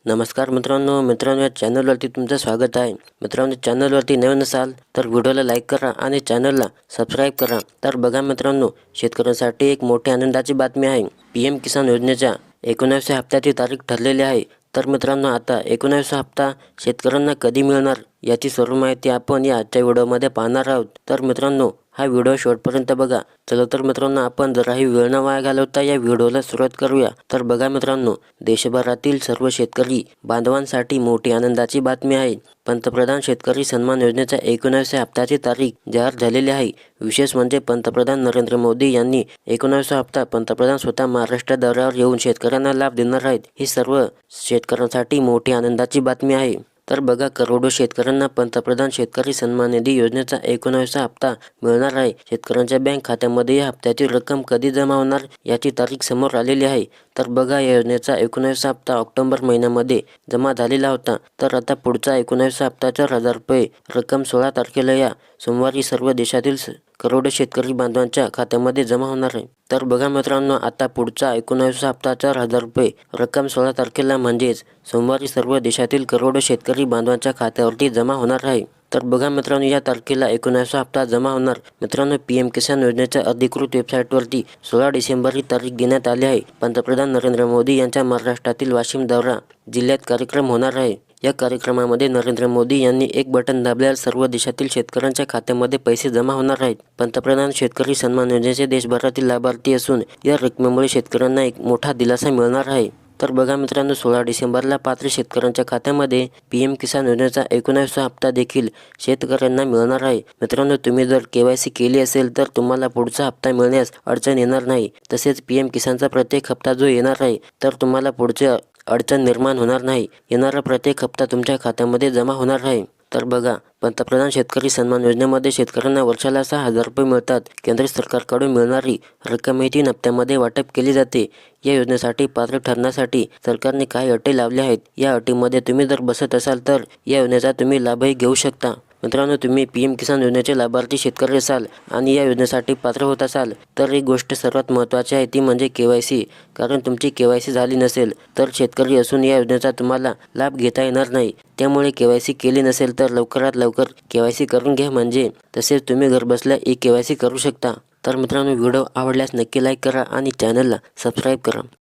नमस्कार मित्रांनो या चॅनलवरती तुमचं स्वागत आहे। मित्रांनो चॅनलवरती नवीन असाल तर व्हिडिओला लाईक करा आणि चॅनलला सबस्क्राईब करा। तर बघा मित्रांनो, शेतकऱ्यांसाठी एक मोठी आनंदाची बातमी आहे। पीएम किसान योजनेच्या 19व्या हप्त्याची तारीख ठरलेली आहे। तर मित्रांनो, आता 19वा हप्ता शेतकऱ्यांना कधी मिळणार याची सर्व माहिती आपण या आजच्या व्हिडिओमध्ये पाहणार आहोत। तर मित्रांनो, हा व्हिडिओ शेवटपर्यंत बघा। चला तर मित्रांनो, आपण जराही वेळ न वाया घालवता या व्हिडिओला सुरुवात करूया। तर बघा मित्रांनो, देशभरातील सर्व शेतकरी बांधवांसाठी मोठी आनंदाची बातमी आहे। पंतप्रधान शेतकरी सन्मान योजनेच्या 19व्या हप्त्याची तारीख जाहीर झालेली आहे। विशेष म्हणजे पंतप्रधान नरेंद्र मोदी यांनी 19वा हप्ता पंतप्रधान स्वतः महाराष्ट्र दौऱ्यावर येऊन शेतकऱ्यांना लाभ देणार आहेत। ही सर्व शेतकऱ्यांसाठी मोठी आनंदाची बातमी आहे। तर बघा, करोडो शेतकऱ्यांना पंतप्रधान शेतकरी सन्मान निधी योजनेचा 19वा हप्ता मिळणार आहे। शेतकऱ्यांच्या बँक खात्यामध्ये या हप्त्याची रक्कम कधी जमा होणार याची तारीख समोर आलेली आहे। तर बघा, या योजनेचा 19वा हप्ता ऑक्टोबर महिन्यामध्ये जमा झालेला होता। तर आता पुढचा 19वा हप्ता 4,000 रुपये रक्कम 16 तारखेला या सोमवारी सर्व देशातील करोडो शेतकरी बांधवांच्या खात्यामध्ये जमा होणार आहे। तर बघा मित्रांनो, आता पुढचा 19वा हप्ता 4,000 रुपये रक्कम 16 तारखेला म्हणजेच सोमवारी सर्व देशातील करोडो शेतकरी बांधवांच्या खात्यावरती जमा होणार आहे। तर बघा मित्रांनो, या तारखेला 19वा हप्ता जमा होणार। मित्रांनो, पीएम किसान योजनेच्या अधिकृत वेबसाईटवरती 16 डिसेंबर ही तारीख देण्यात आली आहे। पंतप्रधान नरेंद्र मोदी यांच्या महाराष्ट्रातील वाशिम दौरा जिल्ह्यात कार्यक्रम होणार आहे। या कार्यक्रमामध्ये नरेंद्र मोदी यांनी एक बटन दाबल्यावर सर्व देशातील शेतकऱ्यांच्या खात्यामध्ये पैसे जमा होणार आहेत। पंतप्रधान शेतकरी सन्मान योजनेचे देशभरातील लाभार्थी असून या रकमेमुळे शेतकऱ्यांना एक मोठा दिलासा मिळणार आहे। तर बघा मित्रांनो, 16 डिसेंबरला पात्र शेतकऱ्यांच्या खात्यामध्ये पीएम किसान योजनेचा 19वा हप्ता देखील शेतकऱ्यांना मिळणार आहे। मित्रांनो, तुम्ही जर KYC केली असेल तर तुम्हाला पुढचा हप्ता मिळण्यास अडचण येणार नाही। तसेच पीएम किसानचा प्रत्येक हप्ता जो येणार आहे तर तुम्हाला पुढचे अडचण निर्माण होणार नाही। येणारा प्रत्येक हप्ता तुमच्या खात्यामध्ये जमा होणार आहे। तर बघा, पंतप्रधान शेतकरी सन्मान योजनेमध्ये शेतकऱ्यांना वर्षाला 6,000 रुपये मिळतात। केंद्र सरकारकडून मिळणारी रक्कम 3 हप्त्यामध्ये वाटप केली जाते। या योजनेसाठी पात्र ठरण्यासाठी सरकारने काही अटी लावल्या आहेत। या अटीमध्ये तुम्ही जर बसत असाल तर या योजनेचा तुम्ही लाभही घेऊ शकता। मित्रांनो, तुम्ही पीएम किसान योजनेचे लाभार्थी शेतकरी असाल आणि या योजनेसाठी पात्र होत असाल तर एक गोष्ट सर्वात महत्त्वाची आहे, ती म्हणजे KYC। कारण तुमची KYC झाली नसेल तर शेतकरी असून या योजनेचा तुम्हाला लाभ घेता येणार नाही। त्यामुळे KYC केली नसेल तर लवकरात लवकर KYC करून घ्या, म्हणजे तसेच तुम्ही घरबसल्या KYC करू शकता। तर मित्रांनो, व्हिडिओ आवडल्यास नक्की लाईक करा आणि चॅनलला सबस्क्राईब करा।